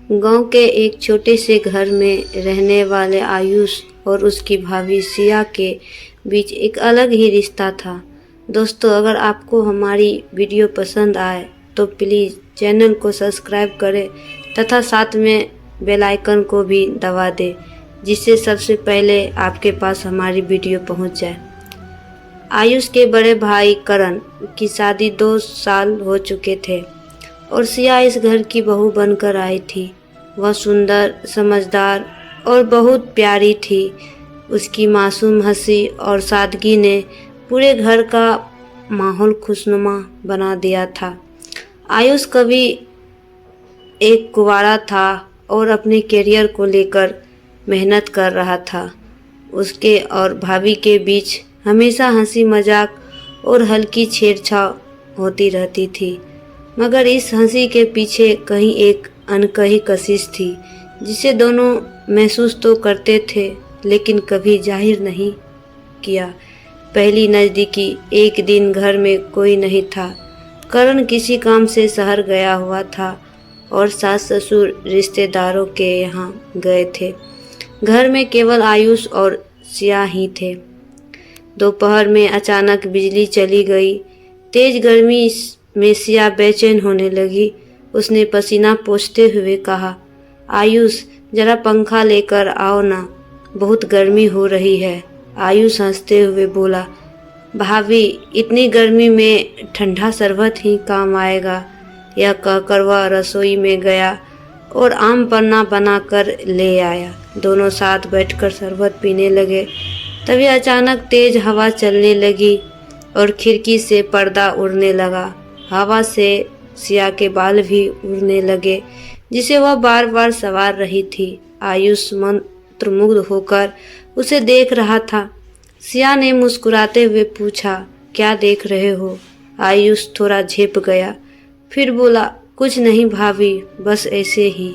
गांव के एक छोटे से घर में रहने वाले आयुष और उसकी भाभी सिया के बीच एक अलग ही रिश्ता था। दोस्तों, अगर आपको हमारी वीडियो पसंद आए तो प्लीज़ चैनल को सब्सक्राइब करें तथा साथ में बेल आइकन को भी दबा दें, जिससे सबसे पहले आपके पास हमारी वीडियो पहुंच जाए। आयुष के बड़े भाई करण की शादी 2 साल हो चुके थे और सिया इस घर की बहू बनकर आई थी। वह सुंदर, समझदार और बहुत प्यारी थी। उसकी मासूम हंसी और सादगी ने पूरे घर का माहौल खुशनुमा बना दिया था। आयुष कभी एक कुंवारा था और अपने करियर को लेकर मेहनत कर रहा था। उसके और भाभी के बीच हमेशा हंसी मजाक और हल्की छेड़छाड़ होती रहती थी, मगर इस हंसी के पीछे कहीं एक अनकही कशिश थी, जिसे दोनों महसूस तो करते थे लेकिन कभी जाहिर नहीं किया। पहली नज़दीकी एक दिन घर में कोई नहीं था। करण किसी काम से शहर गया हुआ था और सास ससुर रिश्तेदारों के यहाँ गए थे। घर में केवल आयुष और सिया ही थे। दोपहर में अचानक बिजली चली गई। तेज गर्मी में सिया बेचैन होने लगी। उसने पसीना पोंछते हुए कहा, आयुष, जरा पंखा लेकर आओ ना, बहुत गर्मी हो रही है। आयुष हंसते हुए बोला, भाभी, इतनी गर्मी में ठंडा शरबत ही काम आएगा। यह कहकर वह रसोई में गया और आम पन्ना बनाकर ले आया। दोनों साथ बैठकर शरबत पीने लगे। तभी अचानक तेज हवा चलने लगी और खिड़की से पर्दा उड़ने लगा। हवा से सिया के बाल भी उड़ने लगे, जिसे वह बार बार संवार रही थी। आयुष मंत्रमुग्ध होकर उसे देख रहा था। सिया ने मुस्कुराते हुए पूछा, क्या देख रहे हो? आयुष थोड़ा झेप गया, फिर बोला, कुछ नहीं भाभी, बस ऐसे ही।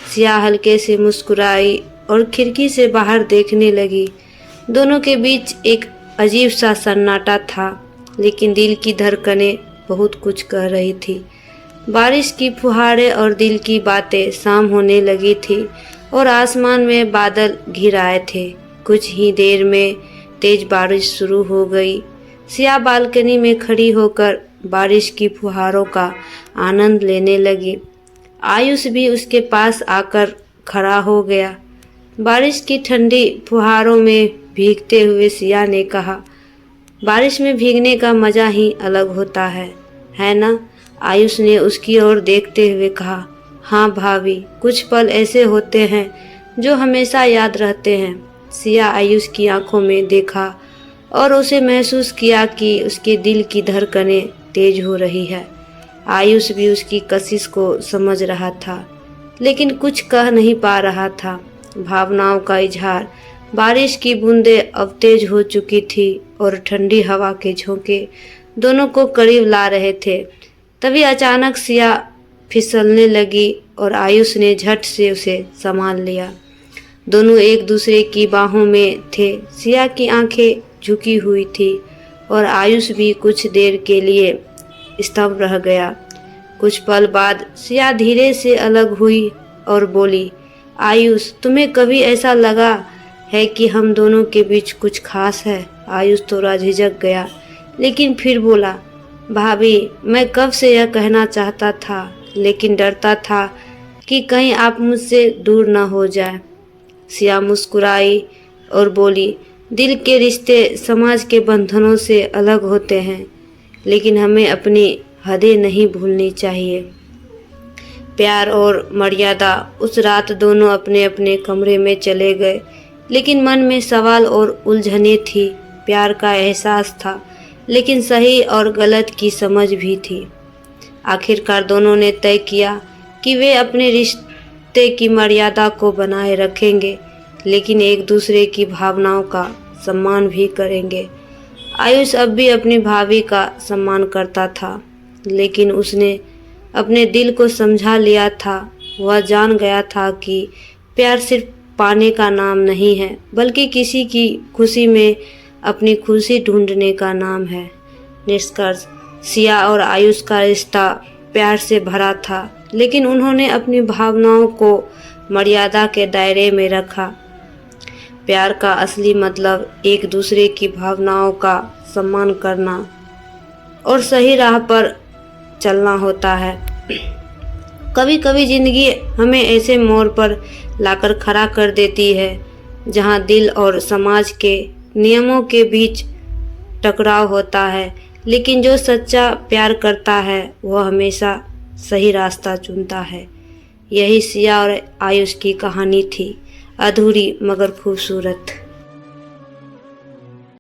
सिया हल्के से मुस्कुराई और खिड़की से बाहर देखने लगी। दोनों के बीच एक अजीब सा सन्नाटा था, लेकिन दिल की धड़कनें बहुत कुछ कह रही थी। बारिश की फुहारें और दिल की बातें शाम होने लगी थी और आसमान में बादल घिर आए थे। कुछ ही देर में तेज बारिश शुरू हो गई। सिया बालकनी में खड़ी होकर बारिश की फुहारों का आनंद लेने लगी। आयुष भी उसके पास आकर खड़ा हो गया। बारिश की ठंडी फुहारों में भीगते हुए सिया ने कहा, बारिश में भीगने का मज़ा ही अलग होता है ना? आयुष ने उसकी ओर देखते हुए कहा, हाँ भाभी, कुछ पल ऐसे होते हैं जो हमेशा याद रहते हैं। सिया आयुष की आंखों में देखा और उसे महसूस किया कि उसके दिल की धड़कनें तेज हो रही है। आयुष भी उसकी कशिश को समझ रहा था, लेकिन कुछ कह नहीं पा रहा था। भावनाओं का इजहार। बारिश की बूंदें अब तेज हो चुकी थी और ठंडी हवा के झोंके दोनों को करीब ला रहे थे। तभी अचानक सिया फिसलने लगी और आयुष ने झट से उसे संभाल लिया। दोनों एक दूसरे की बाहों में थे। सिया की आंखें झुकी हुई थी और आयुष भी कुछ देर के लिए स्तब्ध रह गया। कुछ पल बाद सिया धीरे से अलग हुई और बोली, आयुष, तुम्हें कभी ऐसा लगा है कि हम दोनों के बीच कुछ खास है? आयुष थोड़ा झिझक गया, लेकिन फिर बोला, भाभी, मैं कब से यह कहना चाहता था, लेकिन डरता था कि कहीं आप मुझसे दूर न हो जाए। सिया मुस्कुराई और बोली, दिल के रिश्ते समाज के बंधनों से अलग होते हैं, लेकिन हमें अपनी हदें नहीं भूलनी चाहिए। प्यार और मर्यादा। उस रात दोनों अपने अपने कमरे में चले गए, लेकिन मन में सवाल और उलझने थी। प्यार का एहसास था, लेकिन सही और गलत की समझ भी थी। आखिरकार दोनों ने तय किया कि वे अपने रिश्ते की मर्यादा को बनाए रखेंगे, लेकिन एक दूसरे की भावनाओं का सम्मान भी करेंगे। आयुष अब भी अपनी भाभी का सम्मान करता था, लेकिन उसने अपने दिल को समझा लिया था। वह जान गया था कि प्यार सिर्फ पाने का नाम नहीं है, बल्कि किसी की खुशी में अपनी खुशी ढूंढने का नाम है। निष्कर्ष, सिया और आयुष का रिश्ता प्यार से भरा था, लेकिन उन्होंने अपनी भावनाओं को मर्यादा के दायरे में रखा। प्यार का असली मतलब एक दूसरे की भावनाओं का सम्मान करना और सही राह पर चलना होता है। कभी कभी जिंदगी हमें ऐसे मोड़ पर लाकर खड़ा कर देती है जहां दिल और समाज के नियमों के बीच टकराव होता है, लेकिन जो सच्चा प्यार करता है वह हमेशा सही रास्ता चुनता है। यही सिया और आयुष की कहानी थी, अधूरी मगर खूबसूरत।